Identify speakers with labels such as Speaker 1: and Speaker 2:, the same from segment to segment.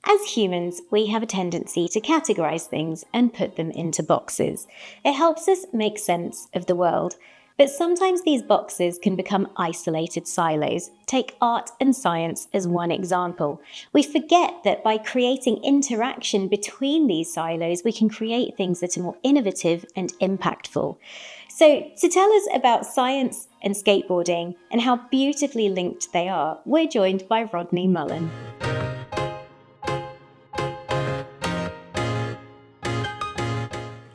Speaker 1: As humans, we have a tendency to categorize things and put them into boxes. It helps us make sense of the world. But sometimes these boxes can become isolated silos. Take art and science as one example. We forget that by creating interaction between these silos, we can create things that are more innovative and impactful. So, to tell us about science and skateboarding and how beautifully linked they are, we're joined by Rodney Mullen.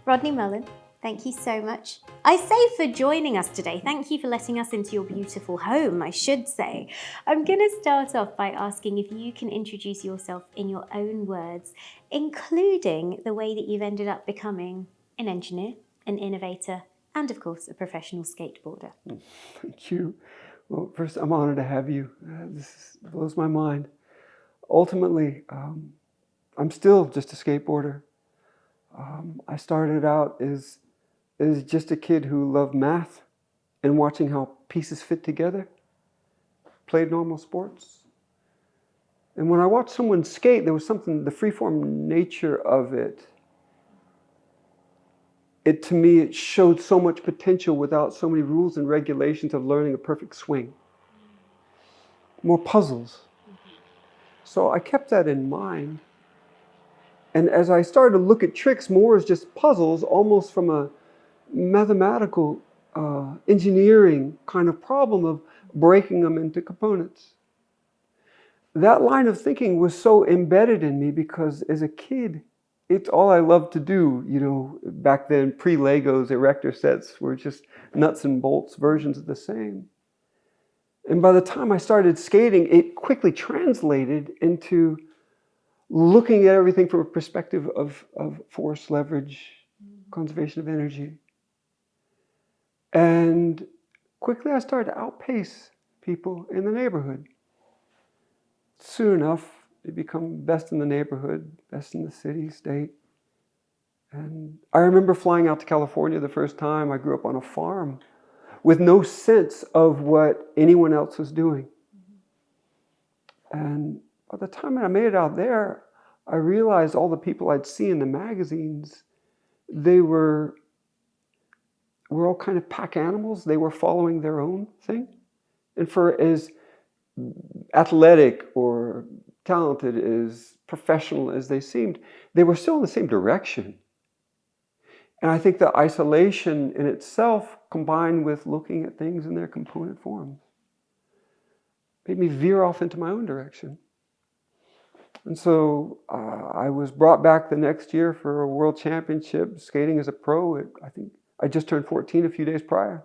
Speaker 1: Rodney Mullen, thank you so much. I say for joining us today. Thank you for letting us into your beautiful home, I should say. I'm going to start off by asking if you can introduce yourself in your own words, including the way that you've ended up becoming an engineer, an innovator, and of course, a professional skateboarder.
Speaker 2: Thank you. Well, first, I'm honored to have you. This blows my mind. Ultimately, I'm still just a skateboarder. I started out as just a kid who loved math and watching how pieces fit together, played normal sports. And when I watched someone skate, there was something, the freeform nature of it, to me, it showed so much potential without so many rules and regulations of learning a perfect swing. More puzzles. So I kept that in mind. And as I started to look at tricks more as just puzzles, almost from a mathematical engineering kind of problem of breaking them into components. That line of thinking was so embedded in me because as a kid, it's all I loved to do. You know, back then, pre-Legos, erector sets were just nuts and bolts versions of the same. And by the time I started skating, it quickly translated into looking at everything from a perspective of force, leverage, conservation of energy. And quickly I started to outpace people in the neighborhood. Soon enough, they become best in the neighborhood, best in the city, state. And I remember flying out to California the first time. I grew up on a farm with no sense of what anyone else was doing. And by the time I made it out there, I realized all the people I'd see in the magazines, they were all kind of pack animals. They were following their own thing. And for as athletic or talented, as professional as they seemed, they were still in the same direction. And I think the isolation in itself, combined with looking at things in their component forms, made me veer off into my own direction. And so I was brought back the next year for a world championship, skating as a pro. I think I just turned 14 a few days prior.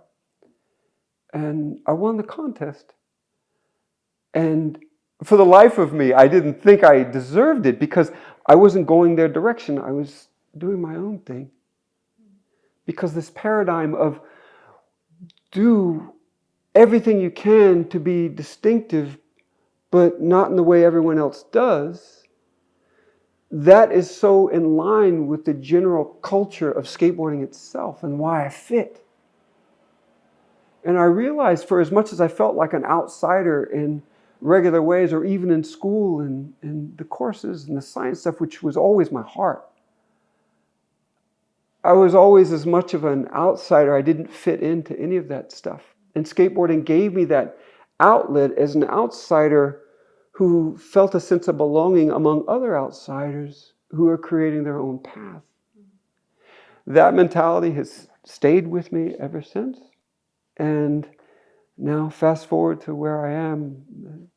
Speaker 2: And I won the contest. And for the life of me, I didn't think I deserved it because I wasn't going their direction. I was doing my own thing. Because this paradigm of do everything you can to be distinctive, but not in the way everyone else does, that is so in line with the general culture of skateboarding itself and why I fit. And I realized for as much as I felt like an outsider in regular ways, or even in school and the courses and the science stuff, which was always my heart, I was always as much of an outsider. I didn't fit into any of that stuff. And skateboarding gave me that outlet as an outsider who felt a sense of belonging among other outsiders who are creating their own path. That mentality has stayed with me ever since. And now fast forward to where I am,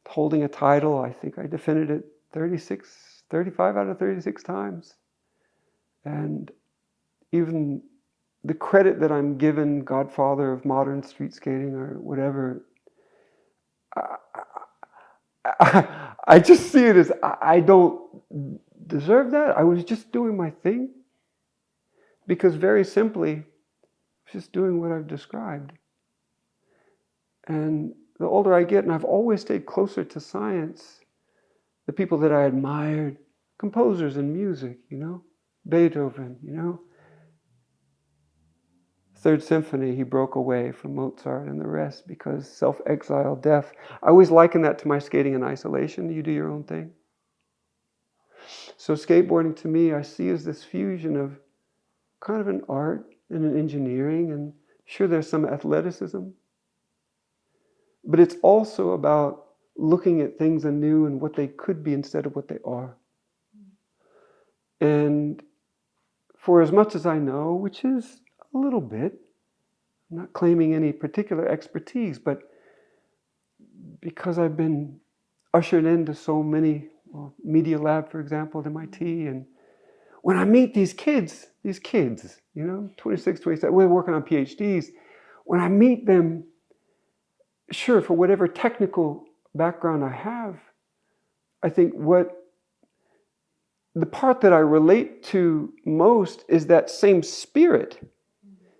Speaker 2: holding a title. I think I defended it 35 out of 36 times. And even the credit that I'm given, godfather of modern street skating or whatever, I just see it as I don't deserve that. I was just doing my thing. Because very simply, I was just doing what I've described. And the older I get, and I've always stayed closer to science, the people that I admired, composers in music, Beethoven, Third Symphony, he broke away from Mozart and the rest because self-exile, death. I always liken that to my skating in isolation. You do your own thing. So skateboarding to me, I see as this fusion of kind of an art and an engineering, and sure there's some athleticism, but it's also about looking at things anew and what they could be instead of what they are. And for as much as I know, which is a little bit, I'm not claiming any particular expertise, but because I've been ushered into so many, Media Lab, for example, at MIT, and when I meet these kids, 26, 27, we're working on PhDs, when I meet them, sure, for whatever technical background I have, I think the part that I relate to most is that same spirit.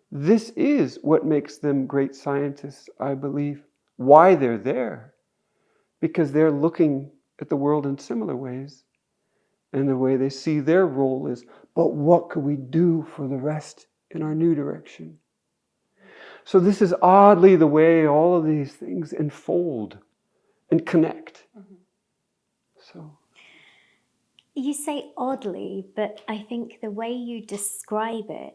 Speaker 2: This is what makes them great scientists, I believe. Why they're there. Because they're looking at the world in similar ways. And the way they see their role is, but what could we do for the rest in our new direction? So this is oddly the way all of these things unfold and connect. So.
Speaker 1: You say oddly, but I think the way you describe it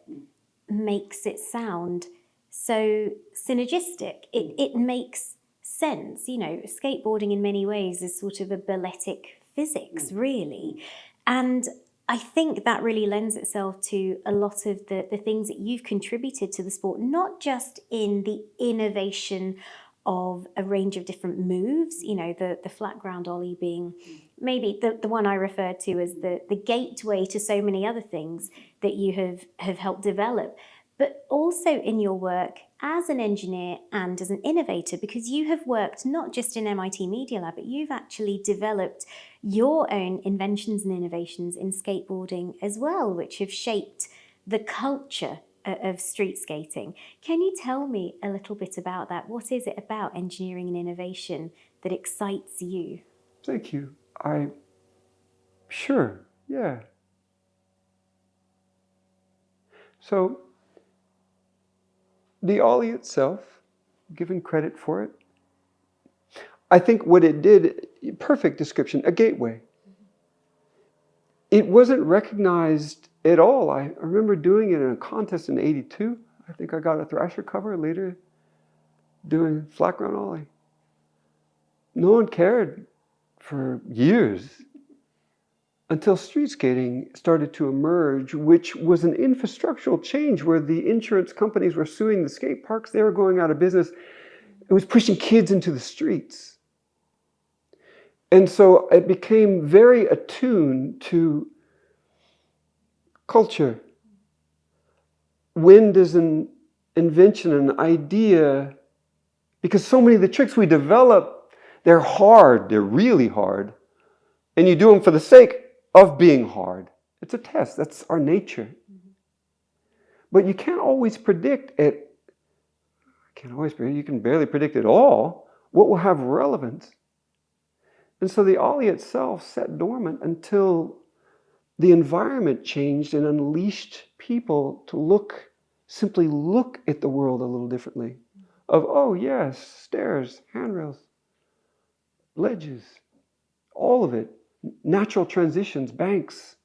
Speaker 1: makes it sound so synergistic. It makes sense. Skateboarding in many ways is sort of a balletic physics, really. And I think that really lends itself to a lot of the things that you've contributed to the sport, not just in the innovation of a range of different moves, the flat ground ollie being maybe the one I referred to as the gateway to so many other things that you have helped develop, but also in your work as an engineer and as an innovator, because you have worked not just in MIT Media Lab, but you've actually developed your own inventions and innovations in skateboarding as well, which have shaped the culture of street skating. Can you tell me a little bit about that? What is it about engineering and innovation that excites you?
Speaker 2: Thank you. Sure, yeah. So, the ollie itself, given credit for it, I think what it did, perfect description, a gateway. It wasn't recognized at all. I remember doing it in a contest in '82. I think I got a Thrasher cover later doing flat ground ollie. No one cared for years until street skating started to emerge, which was an infrastructural change where the insurance companies were suing the skate parks. They were going out of business. It was pushing kids into the streets. And so it became very attuned to culture. When does an invention, an idea, because so many of the tricks we develop, they're hard, they're really hard, and you do them for the sake of being hard. It's a test, that's our nature. But you can't always predict it. You can barely predict at all what will have relevance. And so the ollie itself sat dormant until the environment changed and unleashed people to simply look at the world a little differently. Of, oh yes, stairs, handrails, ledges, all of it, natural transitions, banks,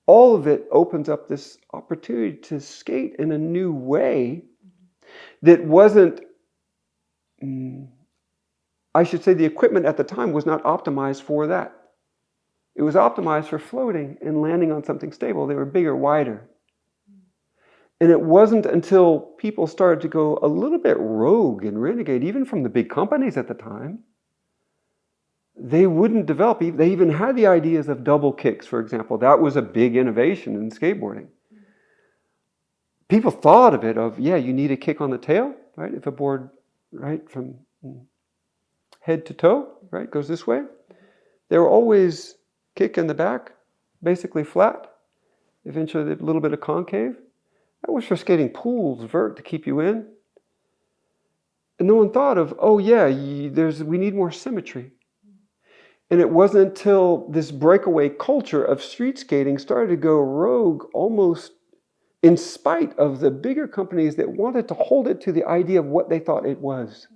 Speaker 2: all of it opens up this opportunity to skate in a new way that wasn't, I should say the equipment at the time was not optimized for that. It was optimized for floating and landing on something stable. They were bigger, wider. And it wasn't until people started to go a little bit rogue and renegade, even from the big companies at the time, they wouldn't develop. They even had the ideas of double kicks, for example. That was a big innovation in skateboarding. People thought of it you need a kick on the tail, right? If a board, right, from head to toe, right, goes this way. They were always kick in the back, basically flat, eventually a little bit of concave. That was for skating pools, vert, to keep you in. And no one thought of, we need more symmetry. And it wasn't until this breakaway culture of street skating started to go rogue almost in spite of the bigger companies that wanted to hold it to the idea of what they thought it was.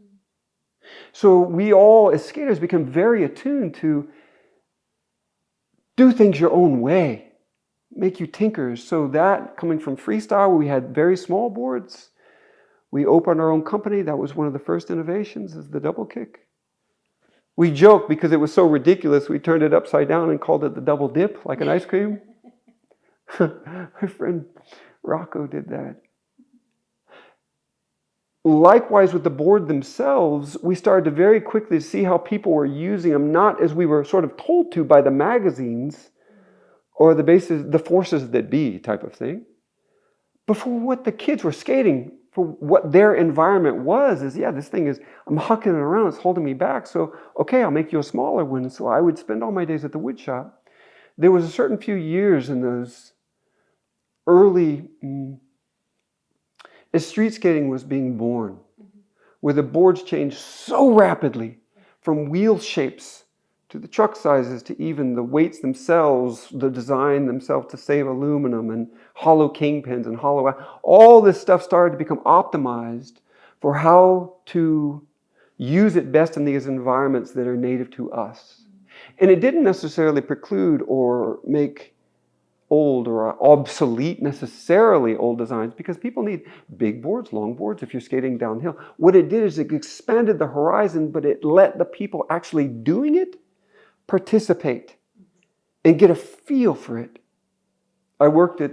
Speaker 2: So we all, as skaters, become very attuned to do things your own way, make you tinkers. So that, coming from freestyle, we had very small boards. We opened our own company. That was one of the first innovations, is the double kick. We joked because it was so ridiculous, we turned it upside down and called it the double dip, like an ice cream. My friend Rocco did that. Likewise, with the board themselves, we started to very quickly see how people were using them, not as we were sort of told to by the magazines or the forces that be type of thing, but for what the kids were skating, for what their environment was, is, yeah, this thing is, I'm hucking it around, it's holding me back, so, okay, I'll make you a smaller one. So I would spend all my days at the wood shop. There was a certain few years in those early, as street skating was being born, where the boards changed so rapidly from wheel shapes to the truck sizes to even the weights themselves, the design themselves to save aluminum and hollow kingpins and hollow, all this stuff started to become optimized for how to use it best in these environments that are native to us. And it didn't necessarily preclude or make old or obsolete necessarily old designs, because people need big boards, long boards if you're skating downhill. What it did is it expanded the horizon, but it let the people actually doing it participate and get a feel for it. I worked at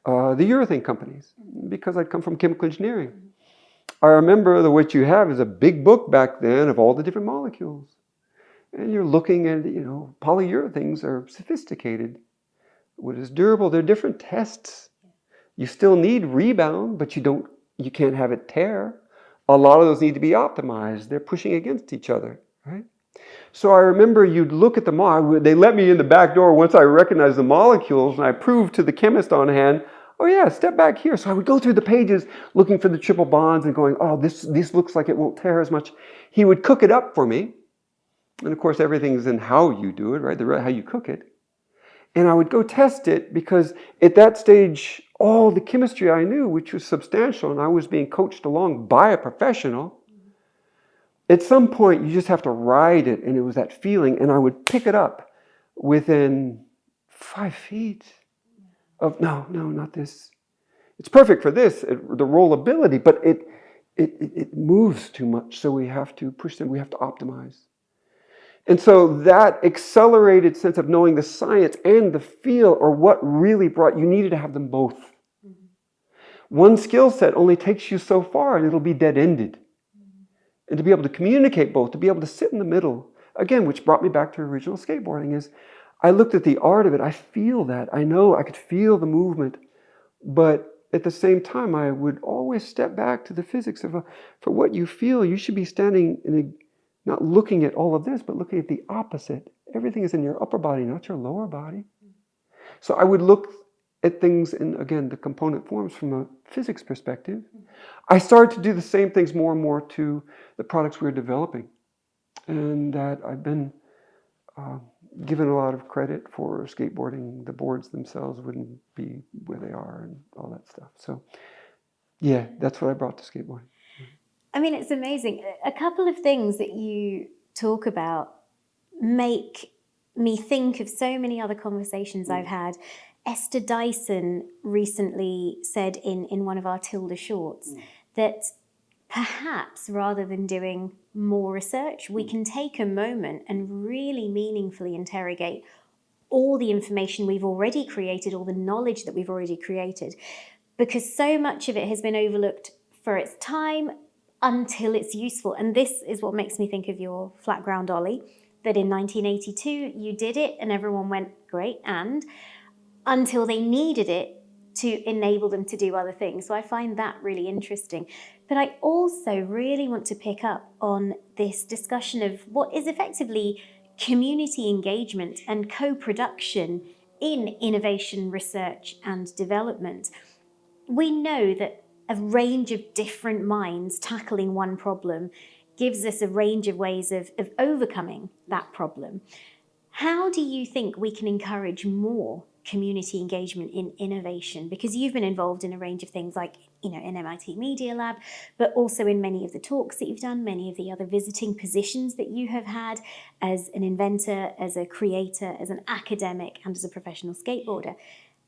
Speaker 2: the urethane companies because I'd come from chemical engineering. I remember that what you have is a big book back then of all the different molecules. And you're looking at, polyurethanes are sophisticated. What is durable? There are different tests. You still need rebound, but you can't have it tear. A lot of those need to be optimized. They're pushing against each other, right? So I remember you'd look at the they let me in the back door once I recognized the molecules, and I proved to the chemist on hand, oh yeah, step back here. So I would go through the pages looking for the triple bonds and going, oh, this looks like it won't tear as much. He would cook it up for me. And of course, everything's in how you do it, right? How you cook it. And I would go test it because at that stage, all the chemistry I knew, which was substantial, and I was being coached along by a professional, at some point you just have to ride it, and it was that feeling, and I would pick it up within 5 feet of, no, not this. It's perfect for this, the rollability, but it moves too much, so we have to push them, we have to optimize. And so that accelerated sense of knowing the science and the feel are what really you needed to have them both. Mm-hmm. One skill set only takes you so far and it'll be dead-ended. Mm-hmm. And to be able to communicate both, to be able to sit in the middle, again, which brought me back to original skateboarding, is I looked at the art of it, I feel that, I know I could feel the movement, but at the same time I would always step back to the physics of for what you feel, you should be standing not looking at all of this, but looking at the opposite. Everything is in your upper body, not your lower body. So I would look at things in, again, the component forms from a physics perspective. I started to do the same things more and more to the products we were developing. And that I've been given a lot of credit for skateboarding. The boards themselves wouldn't be where they are and all that stuff. So yeah, that's what I brought to skateboarding.
Speaker 1: I mean, it's amazing. A couple of things that you talk about make me think of so many other conversations I've had. Esther Dyson recently said in one of our Tilda shorts that perhaps rather than doing more research, we can take a moment and really meaningfully interrogate all the information we've already created, all the knowledge that we've already created, because so much of it has been overlooked for its time until it's useful. And this is what makes me think of your flat ground ollie, that in 1982 you did it and everyone went, great, and until they needed it to enable them to do other things. So I find that really interesting. But I also really want to pick up on this discussion of what is effectively community engagement and co-production in innovation, research and development. We know that a range of different minds tackling one problem gives us a range of ways of overcoming that problem. How do you think we can encourage more community engagement in innovation? Because you've been involved in a range of things like in MIT Media Lab, but also in many of the talks that you've done, many of the other visiting positions that you have had as an inventor, as a creator, as an academic, and as a professional skateboarder.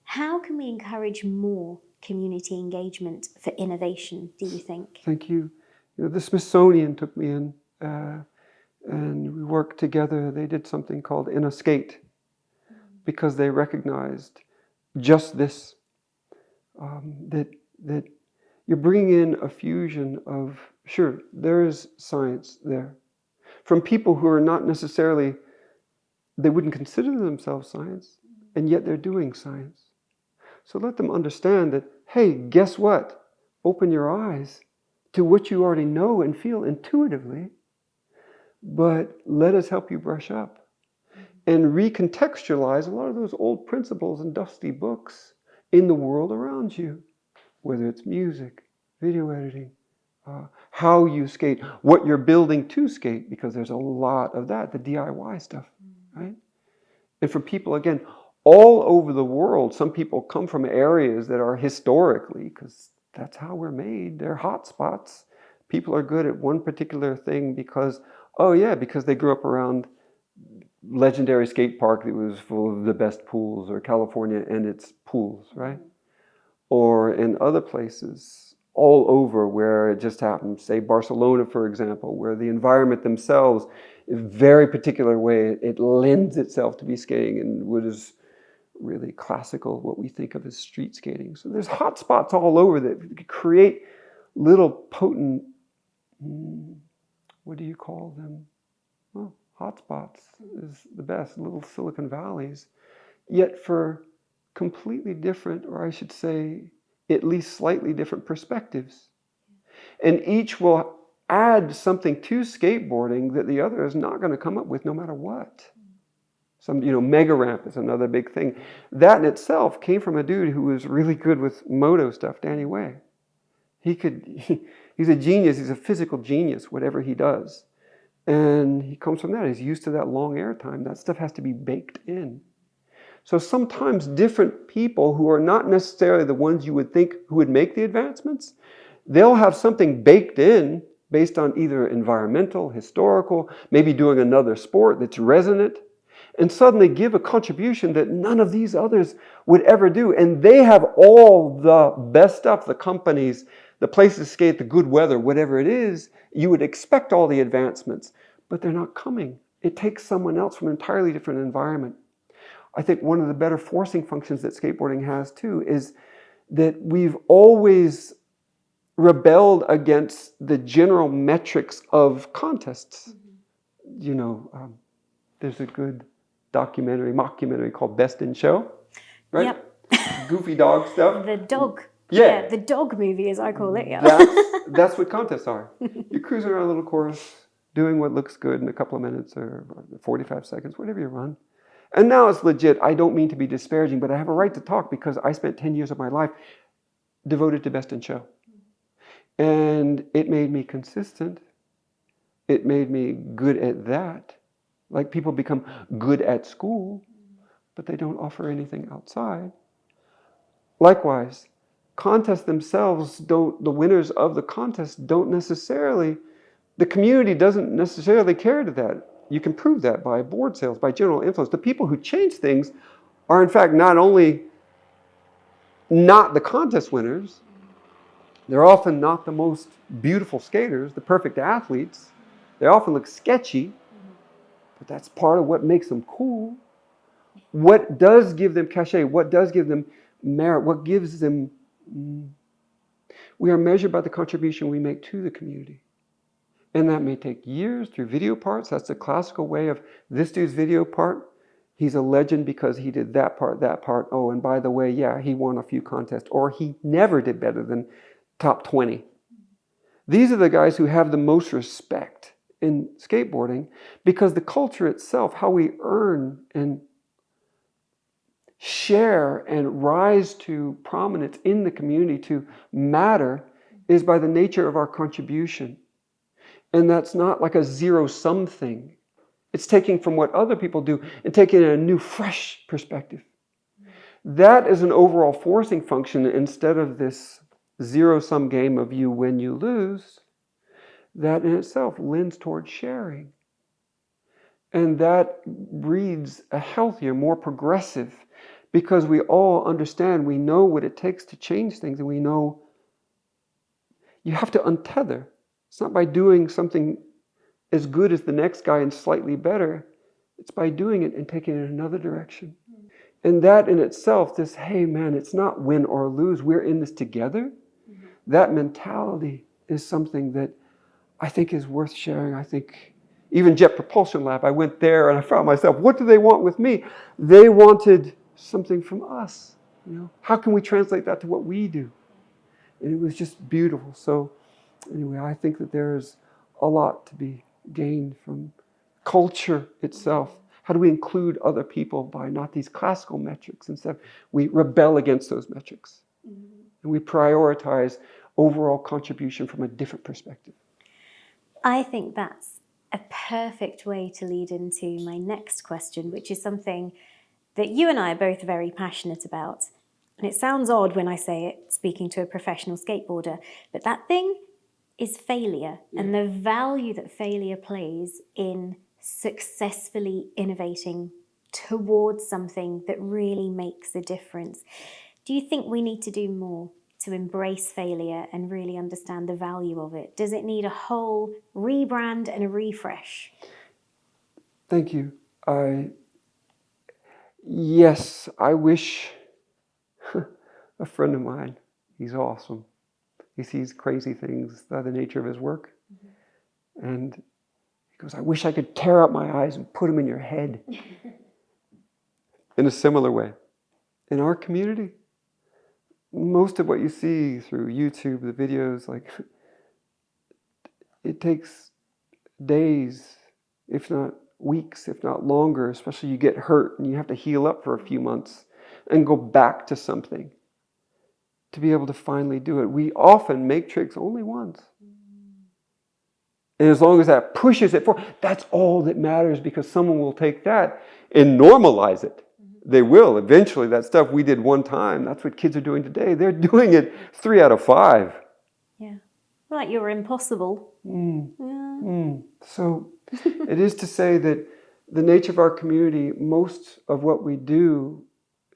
Speaker 1: How can we encourage more community engagement for innovation, do you think?
Speaker 2: Thank you. The Smithsonian took me in, and we worked together. They did something called In a Skate, because they recognized just this, that you're bringing in a fusion of, sure, there is science there, from people who are not necessarily, they wouldn't consider themselves science, and yet they're doing science. So let them understand that, hey, guess what? Open your eyes to what you already know and feel intuitively, but let us help you brush up and recontextualize a lot of those old principles and dusty books in the world around you, whether it's music, video editing, how you skate, what you're building to skate, because there's a lot of that, the DIY stuff, right? And for people, again, all over the world, some people come from areas that are historically, because that's how we're made, they're hot spots. People are good at one particular thing because, because they grew up around legendary skate park that was full of the best pools, or California and its pools, right? Or in other places all over where it just happens, say Barcelona, for example, where the environment themselves, in a very particular way, it lends itself to be skating in what is really classical, what we think of as street skating. So there's hot spots all over that create little potent, what do you call them? Well, hotspots is the best, little Silicon Valleys, yet for completely different, or I should say, at least slightly different perspectives. And each will add something to skateboarding that the other is not going to come up with no matter what. Some, mega ramp is another big thing. That in itself came from a dude who was really good with moto stuff, Danny Way. He's a genius, he's a physical genius, whatever he does. And he comes from that. He's used to that long air time. That stuff has to be baked in. So sometimes different people who are not necessarily the ones you would think who would make the advancements, they'll have something baked in based on either environmental, historical, maybe doing another sport that's resonant, and suddenly give a contribution that none of these others would ever do. And they have all the best stuff, the companies, the places to skate, the good weather, whatever it is, you would expect all the advancements, but they're not coming. It takes someone else from an entirely different environment. I think one of the better forcing functions that skateboarding has too is that we've always rebelled against the general metrics of contests. There's a good mockumentary called Best in Show, right?
Speaker 1: Yep.
Speaker 2: Goofy dog stuff.
Speaker 1: The dog.
Speaker 2: Yeah,
Speaker 1: the dog movie, as I call it. Yeah.
Speaker 2: That's what contests are. You're cruising around a little course, doing what looks good in a couple of minutes or 45 seconds, whatever you run. And now it's legit. I don't mean to be disparaging, but I have a right to talk because I spent 10 years of my life devoted to Best in Show. And it made me consistent. It made me good at that. Like people become good at school, but they don't offer anything outside. Likewise, contests themselves the winners of the contest don't necessarily, the community doesn't necessarily care to that. You can prove that by board sales, by general influence. The people who change things are in fact not only not the contest winners, they're often not the most beautiful skaters, the perfect athletes. They often look sketchy, but that's part of what makes them cool. What does give them cachet? What does give them merit? What gives them... We are measured by the contribution we make to the community. And that may take years through video parts. That's the classical way of this dude's video part. He's a legend because he did that part, that part. Oh, and by the way, yeah, he won a few contests. Or he never did better than top 20. These are the guys who have the most respect in skateboarding because the culture itself, how we earn and share and rise to prominence in the community, to matter, is by the nature of our contribution. And that's not like a zero-sum thing. It's taking from what other people do and taking a new, fresh perspective. That is an overall forcing function instead of this zero-sum game of you win, you lose, that in itself lends towards sharing. And that breeds a healthier, more progressive, because we all understand, we know what it takes to change things, and we know you have to untether. It's not by doing something as good as the next guy and slightly better. It's by doing it and taking it in another direction. And that in itself, this, hey man, it's not win or lose, we're in this together. That mentality is something that I think is worth sharing. I think even Jet Propulsion Lab, I went there and I found myself, what do they want with me? They wanted something from us. How can we translate that to what we do? And it was just beautiful. So anyway, I think that there's a lot to be gained from culture itself. How do we include other people by not these classical metrics? Instead, we rebel against those metrics. And we prioritize overall contribution from a different perspective.
Speaker 1: I think that's a perfect way to lead into my next question, which is something that you and I are both very passionate about. And it sounds odd when I say it, speaking to a professional skateboarder, but that thing is failure and the value that failure plays in successfully innovating towards something that really makes a difference. Do you think we need to do more to embrace failure and really understand the value of it? Does it need a whole rebrand and a refresh?
Speaker 2: Thank you. Yes, I wish a friend of mine, he's awesome. He sees crazy things by the nature of his work. And he goes, I wish I could tear out my eyes and put them in your head. In a similar way, in our community, most of what you see through YouTube, the videos, it takes days, if not weeks, if not longer, especially you get hurt and you have to heal up for a few months and go back to something to be able to finally do it. We often make tricks only once. And as long as that pushes it forward, that's all that matters, because someone will take that and normalize it. They will. Eventually, that stuff we did one time, that's what kids are doing today. They're doing it 3 out of 5.
Speaker 1: Yeah. Like you're impossible.
Speaker 2: So it is to say that the nature of our community, most of what we do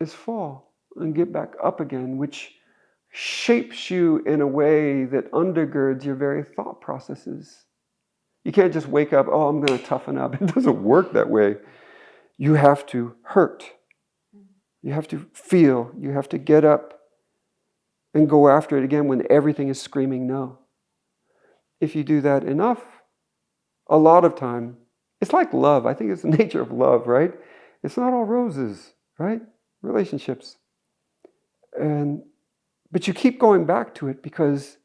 Speaker 2: is fall and get back up again, which shapes you in a way that undergirds your very thought processes. You can't just wake up, oh, I'm going to toughen up. It doesn't work that way. You have to hurt. You have to feel. You have to get up and go after it again when everything is screaming no. If you do that enough, a lot of time, it's like love. I think it's the nature of love, right? It's not all roses, right? Relationships. But you keep going back to it because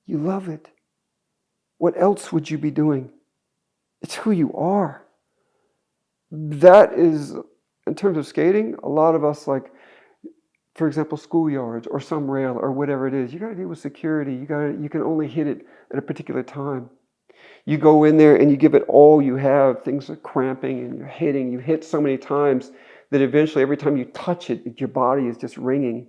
Speaker 2: you love it. What else would you be doing? It's who you are. That is, in terms of skating, a lot of us, like, for example, schoolyards or some rail or whatever it is, you got to deal with security. You can only hit it at a particular time. You go in there and you give it all you have. Things are cramping and you're hitting. You hit so many times that eventually every time you touch it, your body is just ringing.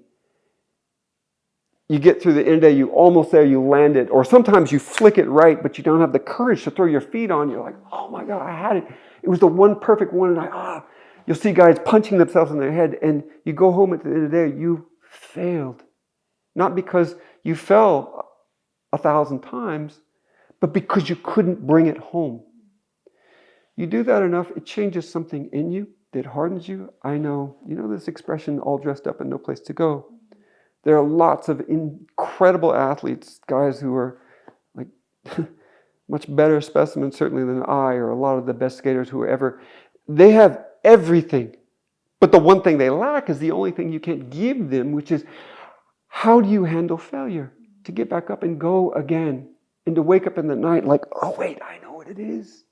Speaker 2: You get through the end of the day, you almost there, you land it. Or sometimes you flick it right, but you don't have the courage to throw your feet on. You're like, oh my God, I had it. It was the one perfect one. And you'll see guys punching themselves in their head. And you go home at the end of the day, you failed. Not because you fell 1,000 times, but because you couldn't bring it home. You do that enough, it changes something in you that hardens you. I know, you know this expression, all dressed up and no place to go. There are lots of incredible athletes, guys who are like much better specimens certainly than I, or a lot of the best skaters who are ever. They have everything. But the one thing they lack is the only thing you can't give them, which is how do you handle failure? To get back up and go again. And to wake up in the night like, oh wait, I know what it is.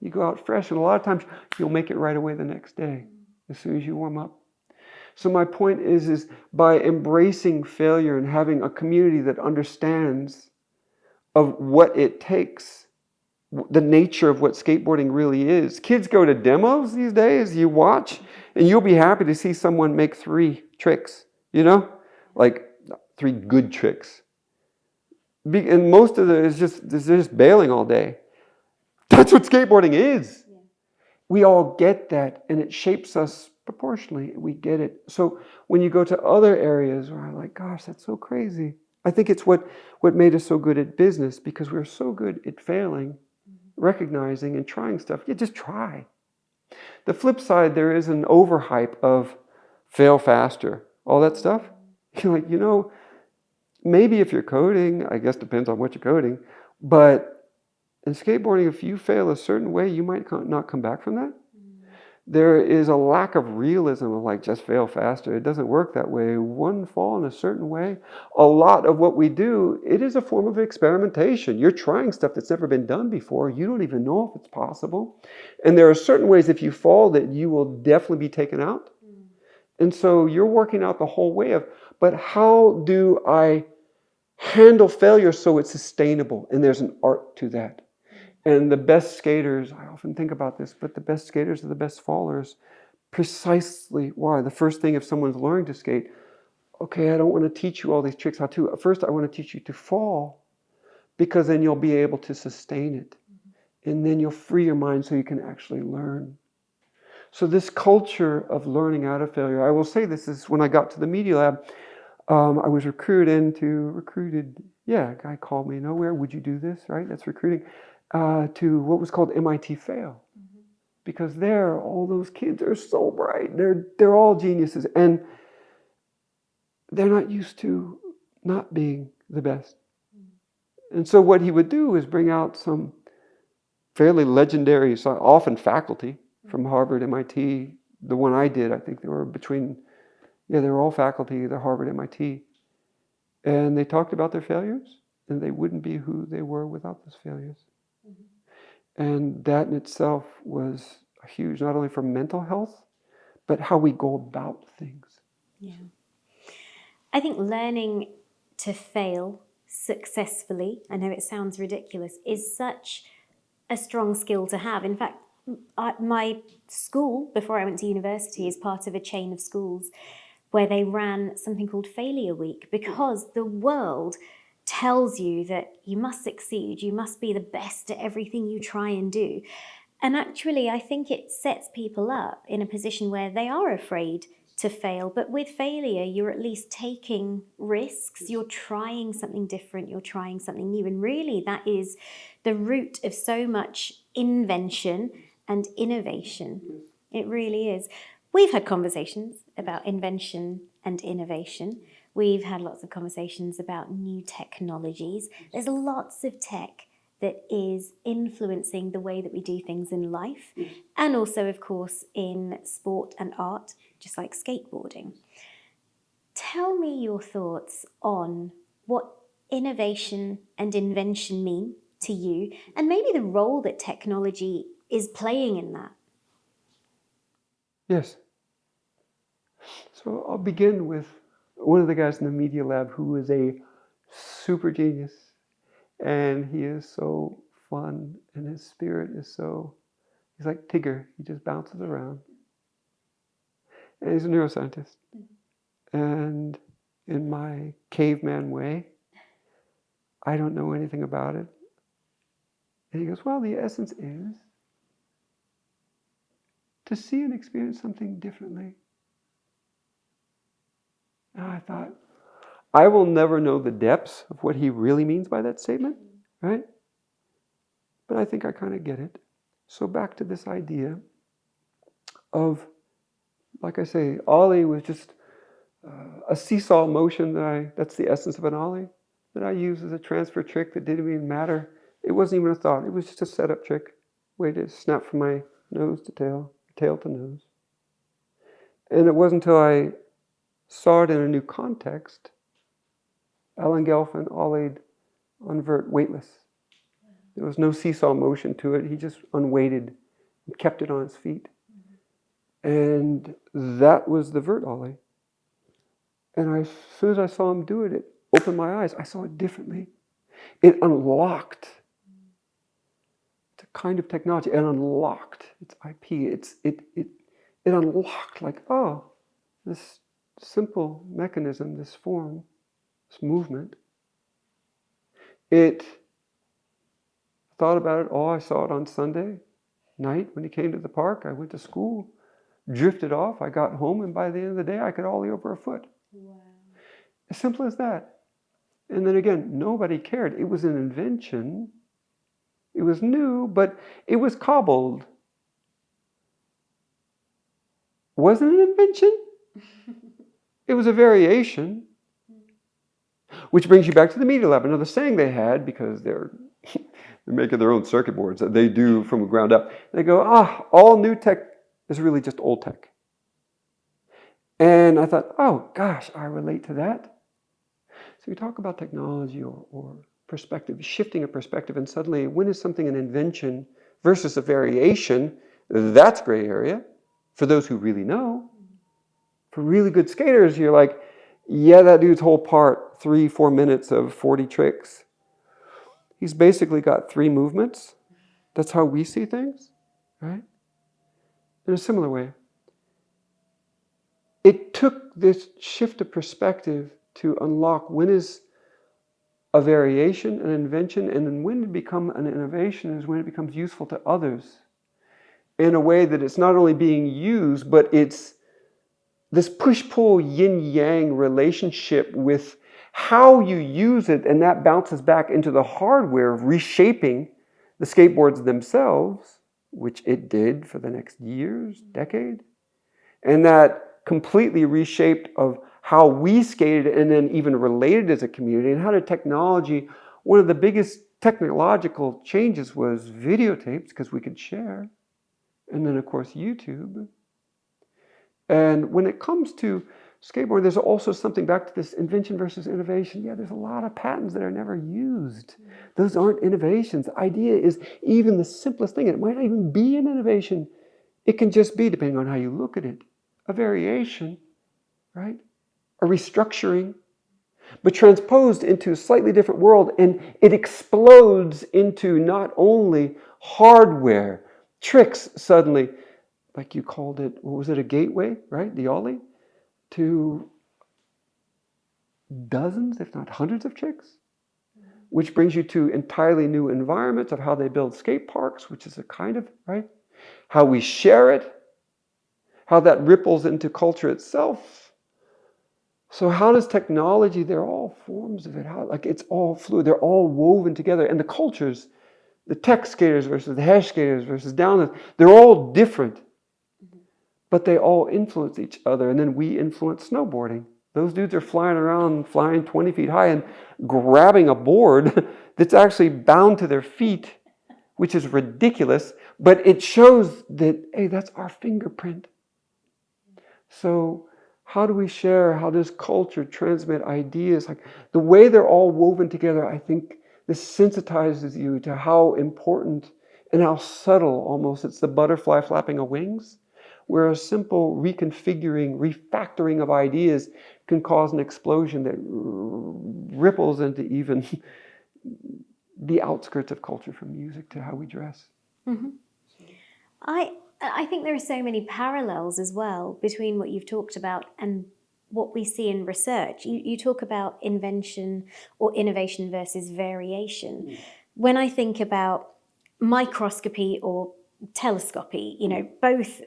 Speaker 2: You go out fresh, and a lot of times you'll make it right away the next day as soon as you warm up. So my point is by embracing failure and having a community that understands of what it takes, the nature of what skateboarding really is. Kids go to demos these days, you watch, and you'll be happy to see someone make 3 tricks, like 3 good tricks. And most of it is they're just bailing all day. That's what skateboarding is. Yeah. We all get that, and it shapes us proportionally. We get it. So when you go to other areas where I'm like, gosh, that's so crazy. I think it's what made us so good at business, because we're so good at failing, recognizing and trying stuff. You just try. The flip side, there is an overhype of fail faster, all that stuff. You're like, maybe if you're coding, I guess depends on what you're coding, but in skateboarding, if you fail a certain way, you might not come back from that. There is a lack of realism of like, just fail faster. It doesn't work that way. One fall in a certain way. A lot of what we do, it is a form of experimentation. You're trying stuff that's never been done before. You don't even know if it's possible. And there are certain ways if you fall that you will definitely be taken out. And so you're working out the whole way of, but how do I handle failure so it's sustainable? And there's an art to that. And the best skaters, I often think about this, but the best skaters are the best fallers. Precisely why? The first thing if someone's learning to skate, okay, I don't want to teach you all these tricks how to. First, I want to teach you to fall, because then you'll be able to sustain it. And then you'll free your mind so you can actually learn. So this culture of learning out of failure, I will say this is when I got to the Media Lab, I was recruited, a guy called me, where would you do this, right? That's recruiting. To what was called MIT Fail. Because there, all those kids are so bright. They're all geniuses. And they're not used to not being the best. And so what he would do is bring out some fairly legendary, often faculty from Harvard, MIT. The one I did, I think they were they were all faculty at Harvard, MIT. And they talked about their failures, and they wouldn't be who they were without those failures. And that in itself was huge, not only for mental health, but how we go about things.
Speaker 1: Yeah. I think learning to fail successfully, I know it sounds ridiculous, is such a strong skill to have. In fact, my school, before I went to university, is part of a chain of schools where they ran something called Failure Week, because the world tells you that you must succeed, you must be the best at everything you try and do. And actually, I think it sets people up in a position where they are afraid to fail. But with failure, you're at least taking risks, you're trying something different, you're trying something new. And really, that is the root of so much invention and innovation. It really is. We've had conversations about invention and innovation. We've had lots of conversations about new technologies. There's lots of tech that is influencing the way that we do things in life, and also, of course, in sport and art, just like skateboarding. Tell me your thoughts on what innovation and invention mean to you, and maybe the role that technology is playing in that.
Speaker 2: Yes. So I'll begin with one of the guys in the Media Lab who is a super genius, and he is so fun, and his spirit is he's like Tigger, he just bounces around. And he's a neuroscientist. And in my caveman way, I don't know anything about it. And he goes, well, the essence is to see and experience something differently. And I thought, I will never know the depths of what he really means by that statement, right? But I think I kind of get it. So back to this idea of, like I say, ollie was just a seesaw motion that's the essence of an ollie, that I use as a transfer trick that didn't even matter. It wasn't even a thought. It was just a setup trick. Way to snap from my nose to tail, tail to nose. And it wasn't until I saw it in a new context. Alan Gelfand ollied on vert, weightless. There was no seesaw motion to it. He just unweighted and kept it on his feet. And that was the vert ollie. And as soon as I saw him do it, it opened my eyes. I saw it differently. It unlocked. It's a kind of technology. It unlocked its IP. It unlocked like, oh, this simple mechanism, this form, this movement, It thought about it. Oh, I saw it on Sunday night when he came to the park. I went to school, drifted off. I got home, and by the end of the day, I could ollie over a foot.
Speaker 1: Wow.
Speaker 2: As simple as that. And then again, nobody cared. It was an invention. It was new, but it was cobbled. Wasn't an invention. It was a variation. Which brings you back to the Media Lab. Another saying they had, because they're making their own circuit boards that they do from the ground up. They go, all new tech is really just old tech. And I thought, oh gosh, I relate to that. So you talk about technology or perspective, shifting a perspective, and suddenly when is something an invention versus a variation? That's gray area for those who really know. For really good skaters, you're like, yeah, that dude's whole part, 3-4 minutes of 40 tricks. He's basically got 3 movements. That's how we see things, right? In a similar way. It took this shift of perspective to unlock when is a variation, an invention, and then when it becomes an innovation is when it becomes useful to others in a way that it's not only being used, but it's this push-pull yin-yang relationship with how you use it, and that bounces back into the hardware of reshaping the skateboards themselves, which it did for the next years, decade, and that completely reshaped of how we skated and then even related as a community, and how did technology, one of the biggest technological changes was videotapes, because we could share, and then of course YouTube. And when it comes to skateboarding, there's also something back to this invention versus innovation. Yeah, there's a lot of patents that are never used. Those aren't innovations. The idea is even the simplest thing, and it might not even be an innovation. It can just be, depending on how you look at it, a variation, right? A restructuring, but transposed into a slightly different world, and it explodes into not only hardware, tricks suddenly, like you called it, what was it, a gateway, right? The ollie, to dozens, if not hundreds of tricks, which brings you to entirely new environments of how they build skate parks, which is a kind of, right? How we share it, how that ripples into culture itself. So how does technology, they're all forms of it, it's all fluid, they're all woven together. And the cultures, the tech skaters versus the hash skaters versus downers, they're all different. But they all influence each other. And then we influence snowboarding. Those dudes are flying around, flying 20 feet high and grabbing a board that's actually bound to their feet, which is ridiculous. But it shows that, hey, that's our fingerprint. So how do we share? How does culture transmit ideas? Like the way they're all woven together, I think this sensitizes you to how important and how subtle almost it's the butterfly flapping of wings, where a simple reconfiguring, refactoring of ideas can cause an explosion that ripples into even the outskirts of culture, from music to how we dress.
Speaker 1: Mm-hmm. I think there are so many parallels as well between what you've talked about and what we see in research. You talk about invention or innovation versus variation. When I think about microscopy or telescopy, both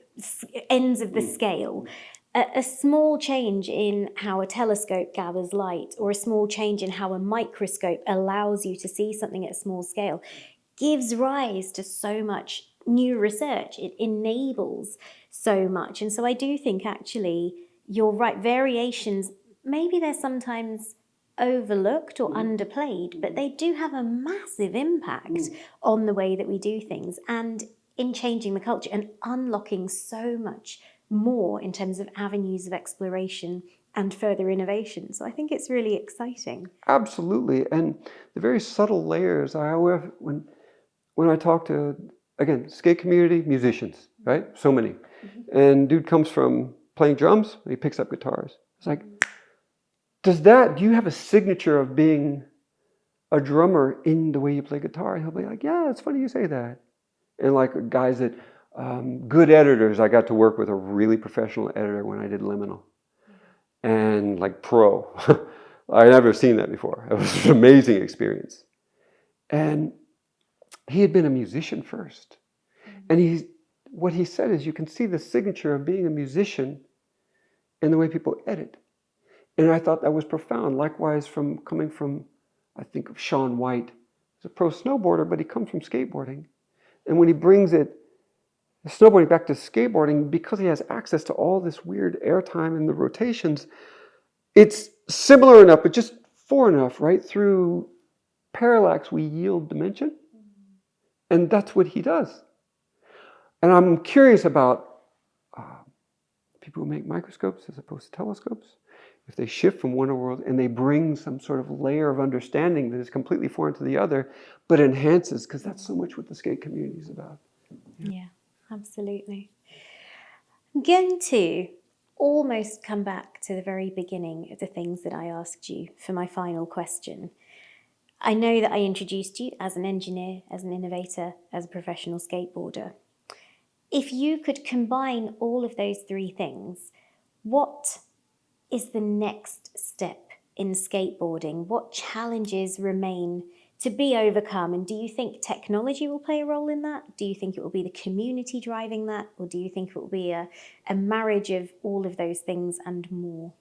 Speaker 1: ends of the scale, a small change in how a telescope gathers light or a small change in how a microscope allows you to see something at a small scale gives rise to so much new research. It enables so much. And so I do think actually you're right, variations, maybe they're sometimes overlooked or underplayed, but they do have a massive impact on the way that we do things and in changing the culture and unlocking so much more in terms of avenues of exploration and further innovation. So I think it's really exciting.
Speaker 2: Absolutely. And the very subtle layers, when I talk to, again, skate community, musicians, right? So many. Mm-hmm. And dude comes from playing drums, he picks up guitars. It's like, do you have a signature of being a drummer in the way you play guitar? And he'll be like, yeah, it's funny you say that. And like guys that, good editors, I got to work with a really professional editor when I did Liminal. And like pro. I never seen that before. It was an amazing experience. And he had been a musician first. And what he said is, you can see the signature of being a musician in the way people edit. And I thought that was profound. Likewise, coming from, I think of Shaun White. He's a pro snowboarder, but he comes from skateboarding. And when he brings snowboarding back to skateboarding, because he has access to all this weird airtime and the rotations, it's similar enough, but just far enough, right? Through parallax, we yield dimension. And that's what he does. And I'm curious about people who make microscopes as opposed to telescopes. If they shift from one world and they bring some sort of layer of understanding that is completely foreign to the other, but enhances, because that's so much what the skate community is about.
Speaker 1: Yeah, absolutely. I'm going to almost come back to the very beginning of the things that I asked you for my final question. I know that I introduced you as an engineer, as an innovator, as a professional skateboarder. If you could combine all of those three things, what is the next step in skateboarding? What challenges remain to be overcome? And do you think technology will play a role in that? Do you think it will be the community driving that? Or do you think it will be a marriage of all of those things and more?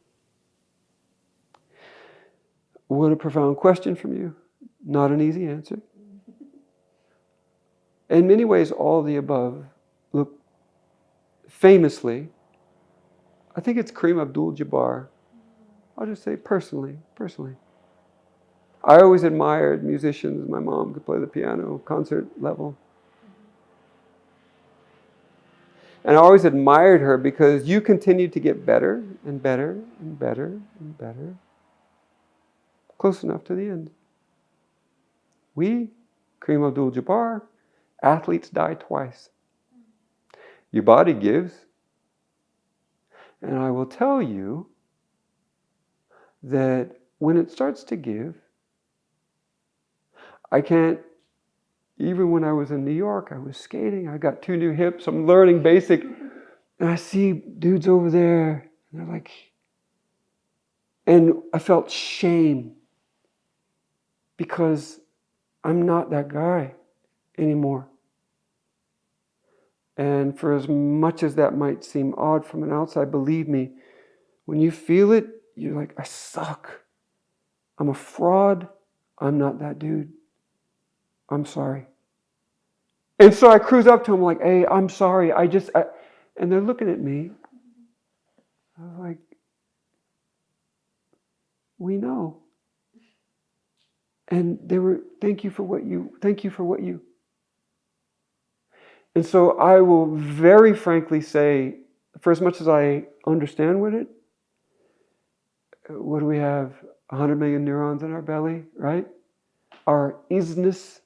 Speaker 2: What a profound question from you. Not an easy answer. In many ways, all of the above. Look, famously, I think it's Kareem Abdul-Jabbar. I'll just say personally. I always admired musicians. My mom could play the piano, concert level. And I always admired her because you continued to get better and better and better and better. Close enough to the end. We, Kareem Abdul-Jabbar, athletes die twice. Your body gives. And I will tell you that when it starts to give, I can't, even when I was in New York, I was skating, I got 2 new hips, I'm learning basic, and I see dudes over there, and they're like, and I felt shame because I'm not that guy anymore. And for as much as that might seem odd from an outside, believe me, when you feel it, you're like, I suck. I'm a fraud. I'm not that dude. I'm sorry. And so I cruise up to him like, hey, I'm sorry. And they're looking at me. I was like, we know. And they were, thank you for what you. And so I will very frankly say, for as much as I understand what do we have? 100 million neurons in our belly, right? Our isness,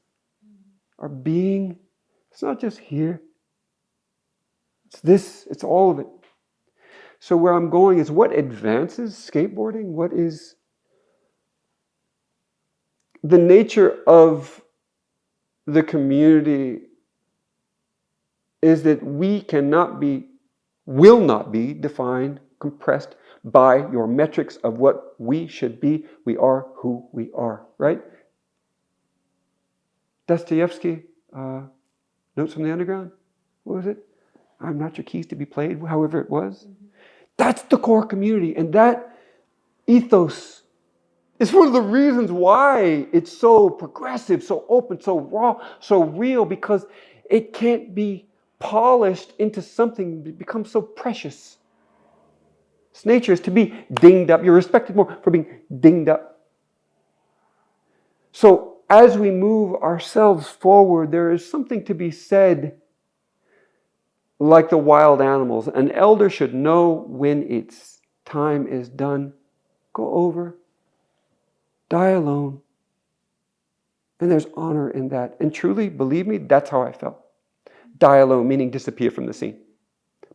Speaker 2: our being, it's not just here. It's this, it's all of it. So where I'm going is, what advances skateboarding? What is the nature of the community is that we will not be defined, compressed by your metrics of what we should be. We are who we are, right? Dostoevsky, Notes from the Underground. What was it? I'm not your keys to be played, however it was. Mm-hmm. That's the core community. And that ethos is one of the reasons why it's so progressive, so open, so raw, so real, because it can't be polished into something that becomes so precious. Its nature is to be dinged up. You're respected more for being dinged up. So as we move ourselves forward, there is something to be said like the wild animals. An elder should know when its time is done. Go over. Die alone. And there's honor in that. And truly, believe me, that's how I felt. Die alone, meaning disappear from the scene.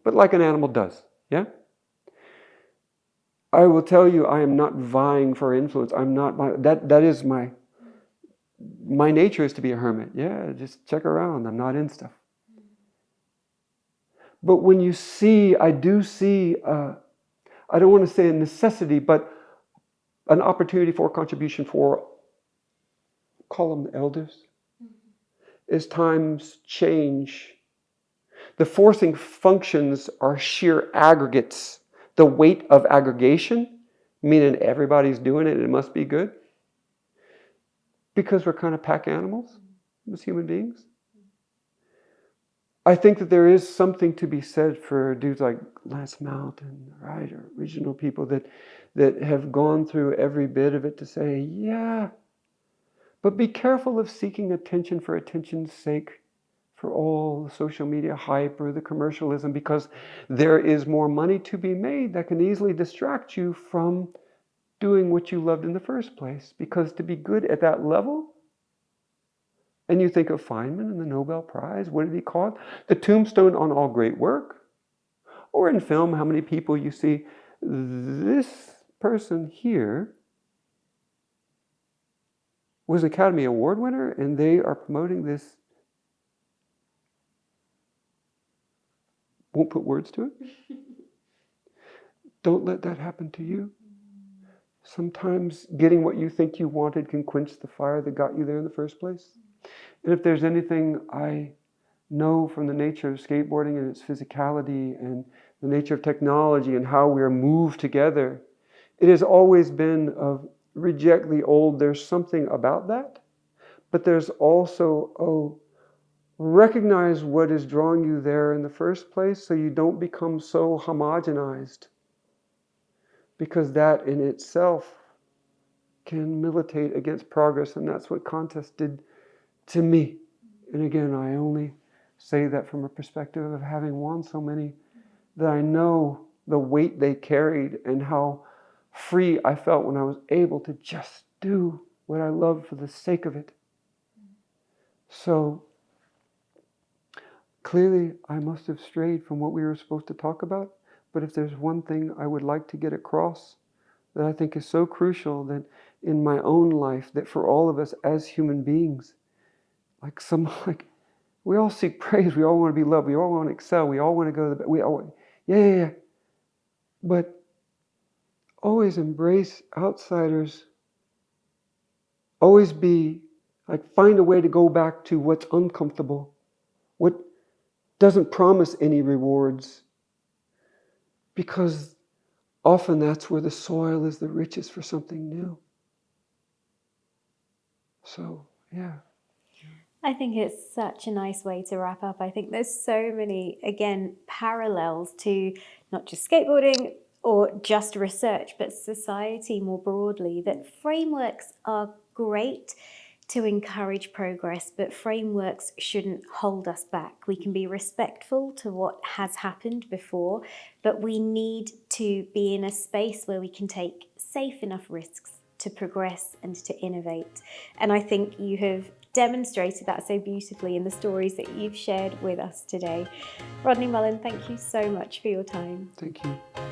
Speaker 2: But like an animal does. Yeah? I will tell you, I am not vying for influence. I'm not, that is my nature is to be a hermit. Yeah, just check around. I'm not in stuff. But when you see, I do see, I don't want to say a necessity, but an opportunity for contribution for call them the elders. As times change, the forcing functions are sheer aggregates. The weight of aggregation, meaning everybody's doing it and it must be good. Because we're kind of pack animals as human beings. I think that there is something to be said for dudes like Lance Mountain, right, or regional people that have gone through every bit of it to say, yeah, but be careful of seeking attention for attention's sake, for all the social media hype or the commercialism, because there is more money to be made that can easily distract you from doing what you loved in the first place. Because to be good at that level, and you think of Feynman and the Nobel Prize, what did he call it? The tombstone on all great work. Or in film, how many people you see, this person here was an Academy Award winner, and they are promoting this. Won't put words to it. Don't let that happen to you. Sometimes getting what you think you wanted can quench the fire that got you there in the first place. And if there's anything I know from the nature of skateboarding and its physicality and the nature of technology and how we're moved together, it has always been of reject the old. There's something about that. But there's also, recognize what is drawing you there in the first place so you don't become so homogenized. Because that in itself can militate against progress, and that's what contests did to me. And again, I only say that from a perspective of having won so many, that I know the weight they carried and how free I felt when I was able to just do what I loved for the sake of it. So clearly I must have strayed from what we were supposed to talk about, but if there's one thing I would like to get across that I think is so crucial, that in my own life, that for all of us as human beings, we all seek praise, we all want to be loved, we all want to excel, we all want to go to the best, yeah. But always embrace outsiders. Always find a way to go back to what's uncomfortable, what doesn't promise any rewards. Because often that's where the soil is the richest for something new. So, yeah.
Speaker 1: I think it's such a nice way to wrap up. I think there's so many, again, parallels to not just skateboarding or just research, but society more broadly, that frameworks are great to encourage progress, but frameworks shouldn't hold us back. We can be respectful to what has happened before, but we need to be in a space where we can take safe enough risks to progress and to innovate. And I think you have demonstrated that so beautifully in the stories that you've shared with us today. Rodney Mullen, thank you so much for your time.
Speaker 2: Thank you.